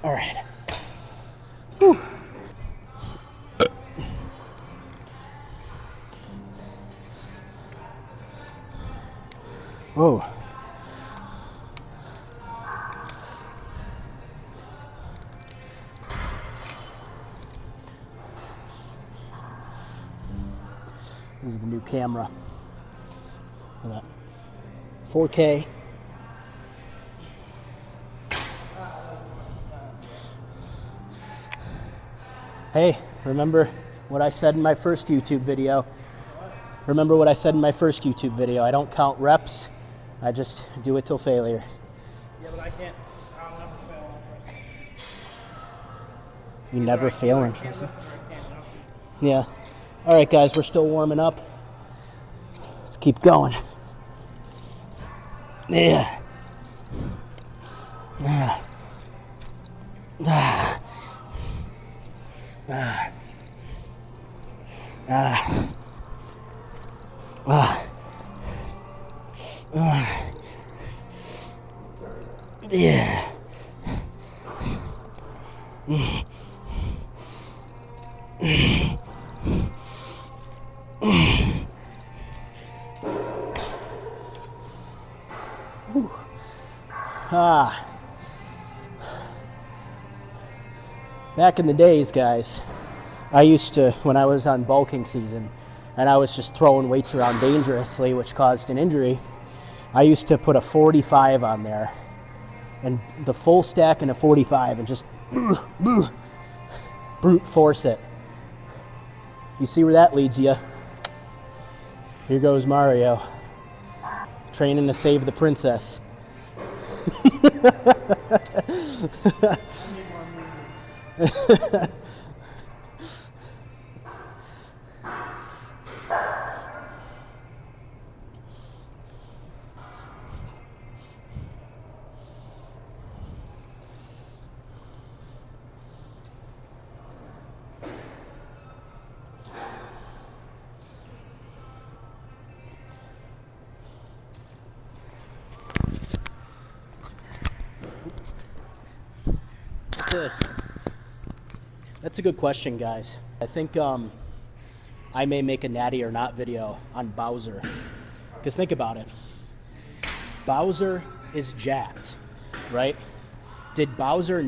A: All right. Whew. Whoa. This is the new camera. Look at that. 4K. Hey, remember what I said in my first YouTube video? Remember what I said in my first YouTube video? I don't count reps. I just do it till failure.
B: Yeah, but I can't. I'll never fail on tricep.
A: You never fail in tricep.
B: I can't.
A: Yeah. All right, guys, we're still warming up. Let's keep going. Yeah. Ah. Ah. Ah. Ah. Ah. Ah. Yeah. Mm. Mm. Whew. Ah. Back in the days, guys, I used to, when I was on bulking season, and I was just throwing weights around dangerously, which caused an injury, I used to put a 45 on there, and the full stack in a 45, and just brute force it. You see where that leads you? Here goes Mario, training to save the princess. That's a good question, guys. I think I may make a natty or not video on Bowser. Because think about it. Bowser is jacked, right? Does Bowser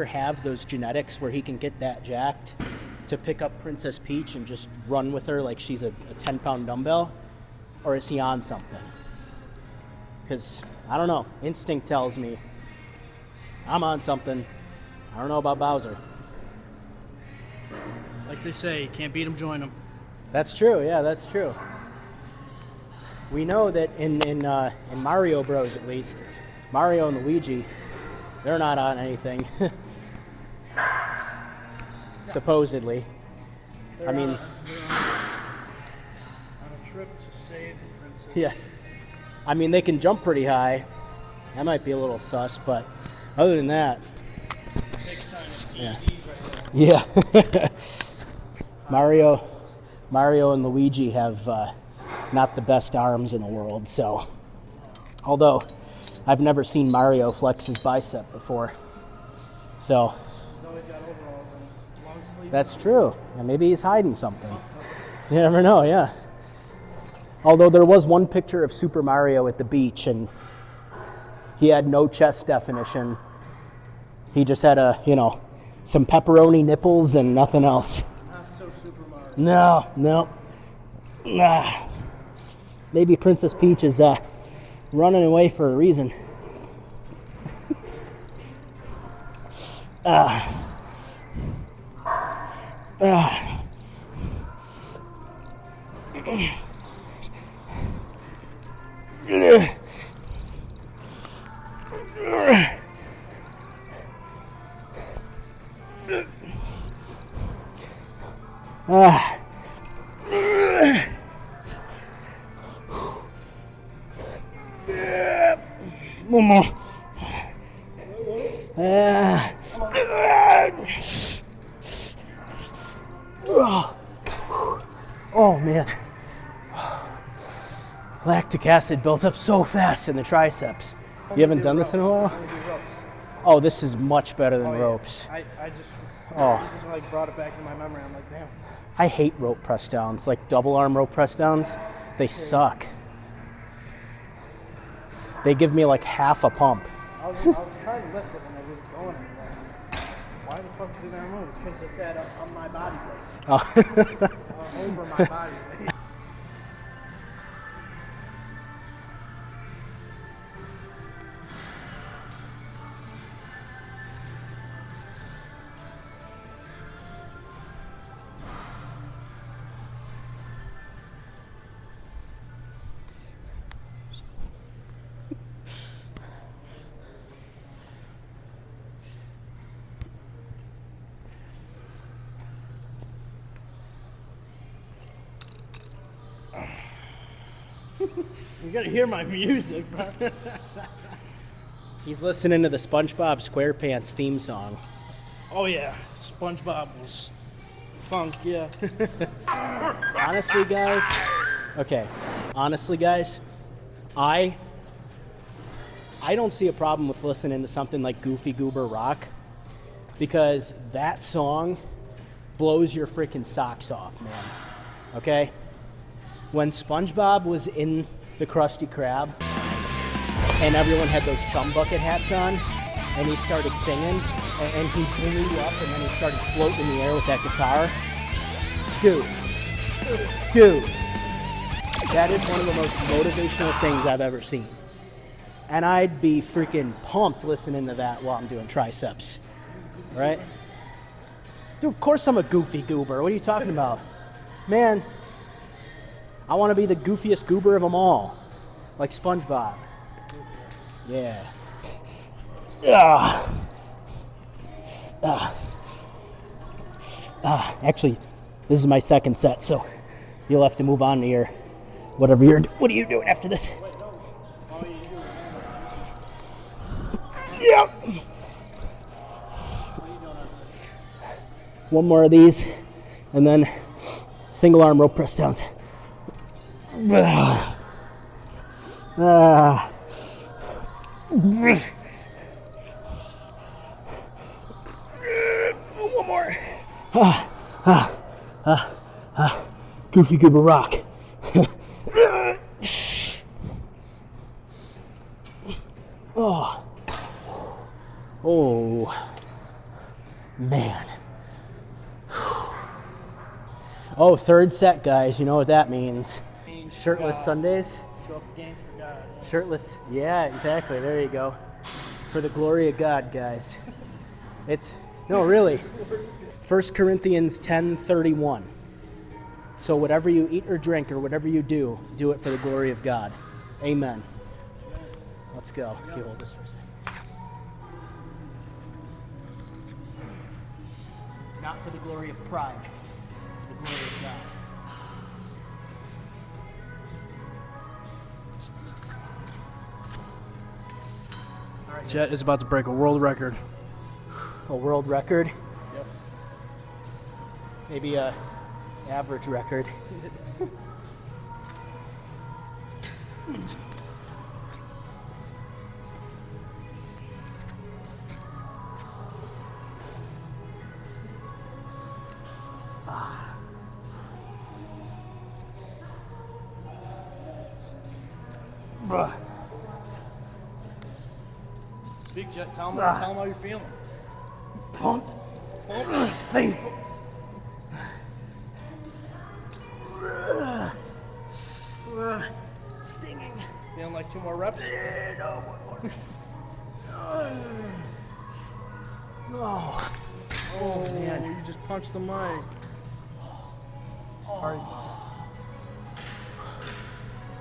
A: have those genetics where he can get that jacked to pick up Princess Peach and just run with her like she's a 10-pound dumbbell? Or is he on something? Because, I don't know, instinct tells me I'm on something. I don't know about Bowser.
B: Like they say, can't beat them, join them.
A: That's true, yeah, that's true. We know that in Mario Bros, at least, Mario and Luigi, they're not on anything. Supposedly.
B: They're
A: I mean...
B: on a trip to save the princess.
A: Yeah. I mean, they can jump pretty high. That might be a little sus, but other than that...
B: Big sign of
A: Yeah.
B: EDs right there.
A: Yeah. Mario and Luigi have not the best arms in the world, so. Although, I've never seen Mario flex his bicep before. So.
B: He's always got overalls and long sleeves.
A: That's true. And maybe he's hiding something. You never know, yeah. Although there was one picture of Super Mario at the beach, and He had no chest definition. He just had some pepperoni nipples and nothing else.
B: Not so Super Mario.
A: No. Nah. Maybe Princess Peach is running away for a reason. One more. Oh man. Lactic acid built up so fast in the triceps. You haven't done this in a while? Oh, this is much better than ropes.
B: I just
A: Oh.
B: just like brought it back in my memory. I'm like, damn.
A: I hate rope press downs, like double arm rope press downs. They suck. They give me like half a pump.
B: I was trying to lift it and it wasn't going anywhere. Why the fuck is it gonna move? It's because it's on my body weight.
A: Oh.
B: Over my body weight. You gotta hear my music, bro.
A: He's listening to the SpongeBob SquarePants theme song.
B: Oh yeah, SpongeBob was funk, yeah.
A: Honestly, guys, I don't see a problem with listening to something like Goofy Goober Rock, because that song blows your freaking socks off, man. Okay? When SpongeBob was in the Krusty Krab and everyone had those chum bucket hats on and he started singing and he blew up and then he started floating in the air with that guitar. Dude, that is one of the most motivational things I've ever seen. And I'd be freaking pumped listening to that while I'm doing triceps, right? Dude, of course I'm a goofy goober. What are you talking about? Man, I want to be the goofiest goober of them all, like SpongeBob. Yeah. Actually, this is my second set, so you'll have to move on to your whatever you're. What are you doing after this? Yep. One more of these, and then single arm rope press downs. One more. Goofy Goober Rock. Oh, man. Oh, third set, guys. You know what that means. Shirtless Sundays.
B: Show off the games for God.
A: Shirtless. Yeah, exactly. There you go. For the glory of God, guys. No, really. 1 Corinthians 10:31. So whatever you eat or drink or whatever you do, do it for the glory of God. Amen. Let's go. Can you hold this for a second? Not for the glory of pride, for the glory of God.
B: Jett is about to break a world record.
A: A world record?
B: Yep.
A: Maybe a average record.
B: Speak, Jett. Tell him how you're feeling.
A: Pumped.
B: Pumped.
A: Painful. Stinging.
B: Feeling like 2 more reps?
A: No, one more. Oh.
B: Oh,
A: man.
B: you just punched the mic.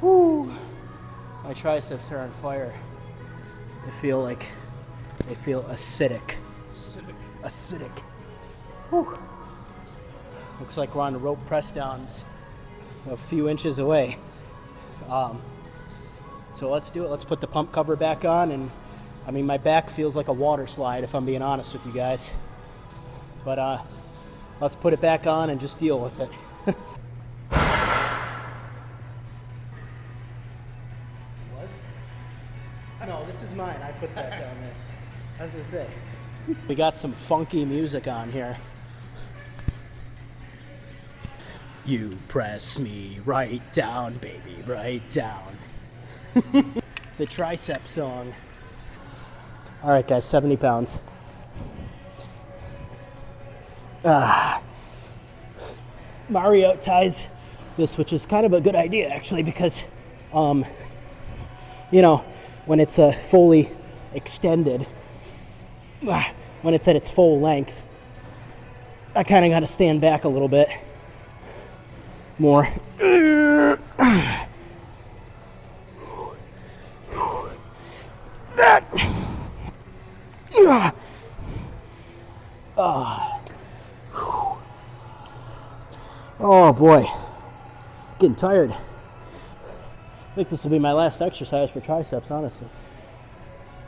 A: Woo. My triceps are on fire. They feel acidic. Acidic. Whew. Looks like we're on the rope press downs a few inches away. So let's do it. Let's put the pump cover back on, and I mean, my back feels like a water slide if I'm being honest with you guys. But let's put it back on and just deal with it. No, this is mine. I put that down there. As I say. We got some funky music on here. You press me right down, baby, right down. The tricep song. All right, guys, 70 pounds. Mario ties this, which is kind of a good idea, actually, because, you know, when it's fully extended, when it's at its full length, I kind of got to stand back a little bit more. That. Oh boy, getting tired. I think this will be my last exercise for triceps, honestly.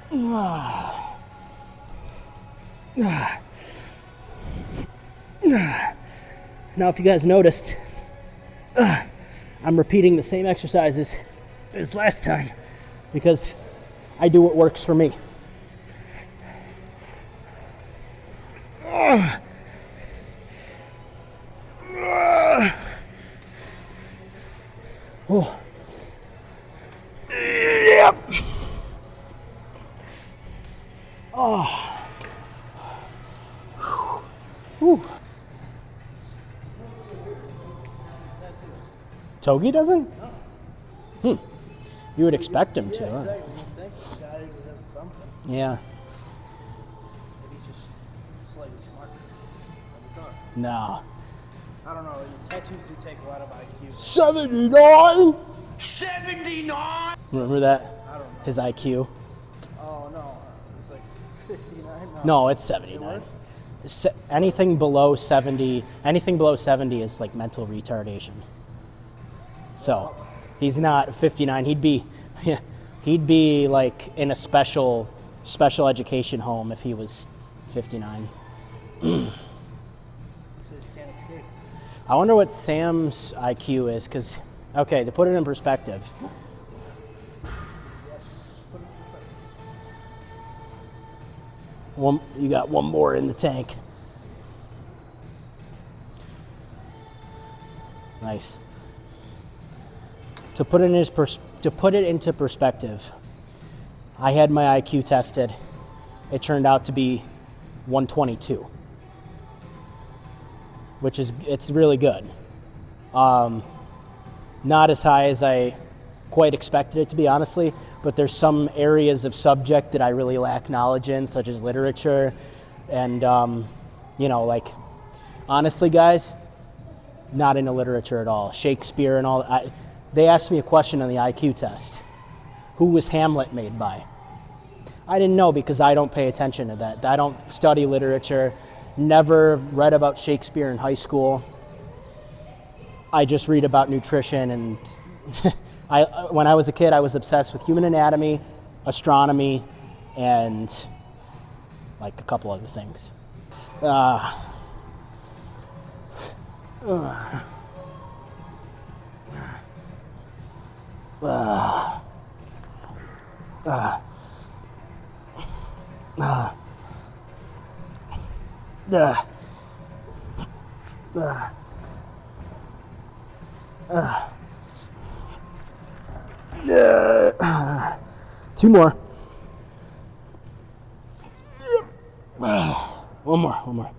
A: Now, if you guys noticed, I'm repeating the same exercises as last time because I do what works for me. Oh. Yep. Oh. Whew. Togi doesn't? No. You would expect him to.
B: Yeah,
A: Huh?
B: exactly. You think the guy would have something.
A: Yeah.
B: But he's just slightly smarter.
A: No.
B: I don't know. Tattoos do take a lot of IQ.
A: 79? 79? Remember that?
B: I don't know.
A: His IQ?
B: Oh, no. It's like 59.
A: No, it's 79. Anything below 70 is like mental retardation. So he's not 59. He'd be like in a special education home if he was 59. I wonder what Sam's IQ is, because, okay, to put it in perspective. You got one more in the tank. Nice. To put it into perspective, I had my IQ tested. It turned out to be 122, which is, it's really good. Not as high as I quite expected it to be, honestly, but there's some areas of subject that I really lack knowledge in, such as literature, and you know, like, honestly, guys, not into literature at all. Shakespeare and all. They asked me a question on the IQ test. Who was Hamlet made by? I didn't know because I don't pay attention to that. I don't study literature. Never read about Shakespeare in high school. I just read about nutrition, and when I was a kid, I was obsessed with human anatomy, astronomy, and like a couple other things. Two more.
B: One more, one more.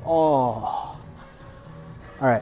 B: Oh. All right.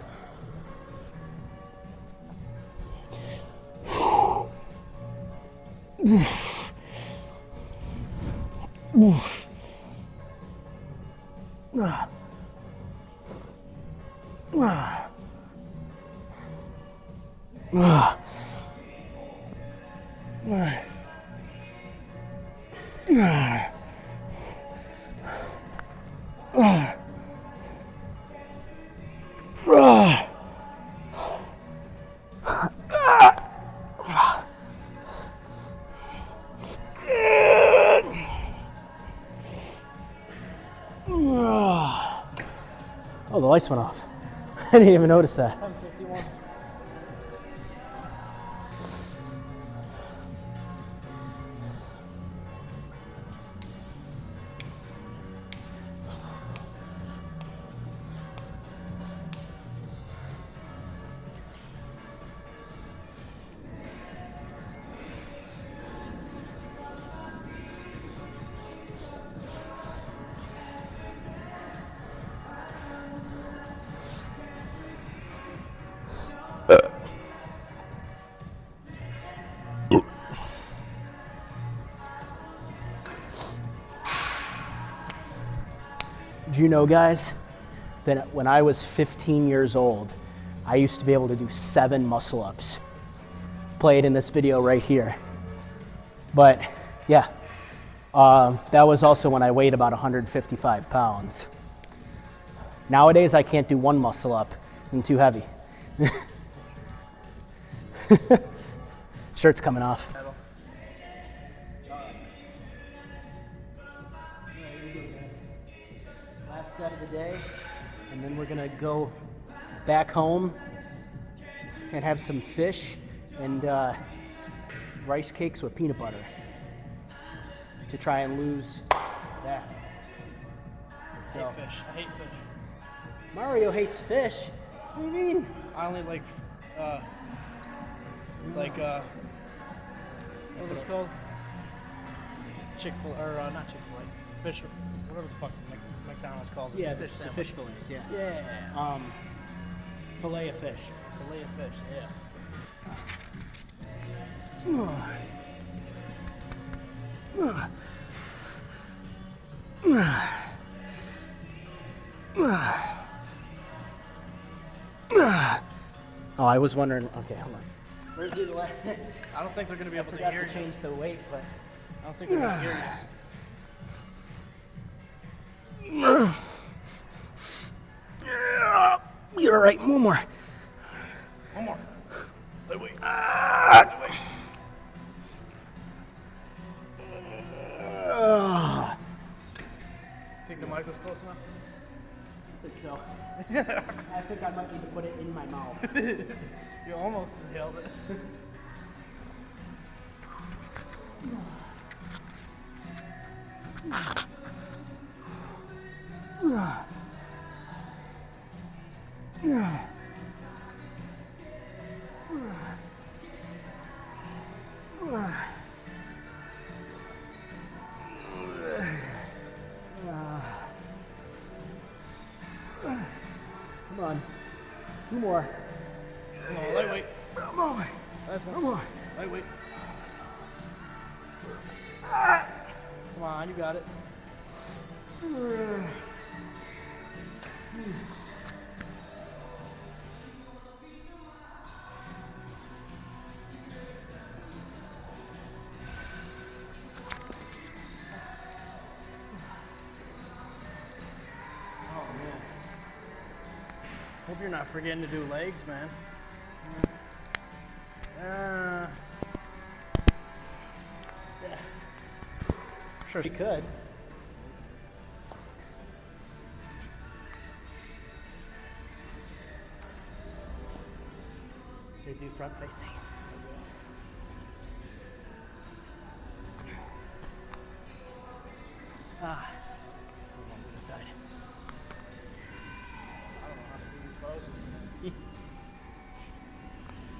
B: Oh, the lights went off. I didn't even notice that. 10:51. Do you know, guys, that when I was 15 years old, I used to be able to do 7 muscle-ups. Play it in this video right here. But yeah, that was also when I weighed about 155 pounds. Nowadays, I can't do 1 muscle-up. I'm too heavy. Shirt's coming off. Last set of the day, and then we're gonna go back home and have some fish and rice cakes with peanut butter to try and lose that. So,
C: I hate fish. I hate fish.
B: Mario hates fish. What do you mean?
C: I only like what was it called? Chick-fil-A, or not Chick-fil-A. Fish, whatever the fuck McDonald's calls it.
B: Yeah,
C: the
B: the
C: fish
B: fish fillets. Yeah.
C: Yeah.
B: Fillet of fish.
C: Fillet of fish. Yeah.
B: Oh, I was wondering. Okay, hold on. Where's the last?
C: I don't think they're gonna be
B: I
C: able to
B: forgot
C: hear
B: to
C: you.
B: change the weight, but
C: I don't think they're gonna hear you.
B: you're right. One more.
C: One more. Wait. Wait. Think the mic was close enough?
B: I think so. I think I might need to put it in my mouth.
C: You almost inhaled it.
B: Come on. 2 more.
C: Come on, lightweight.
B: Come on.
C: Last one.
B: Come on.
C: Lightweight. Come on, you got it. Hope you're not forgetting to do legs, man.
B: Yeah. Sure, you could. They do front facing. Move on to the side.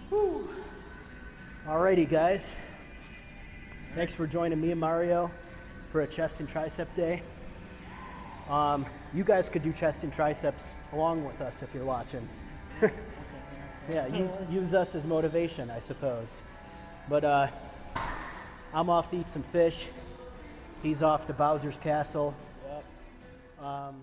C: Woo.
B: Alrighty, guys. Thanks for joining me and Mario for a chest and tricep day. You guys could do chest and triceps along with us if you're watching. Yeah, use us as motivation, I suppose. But I'm off to eat some fish. He's off to Bowser's Castle.
C: Yep.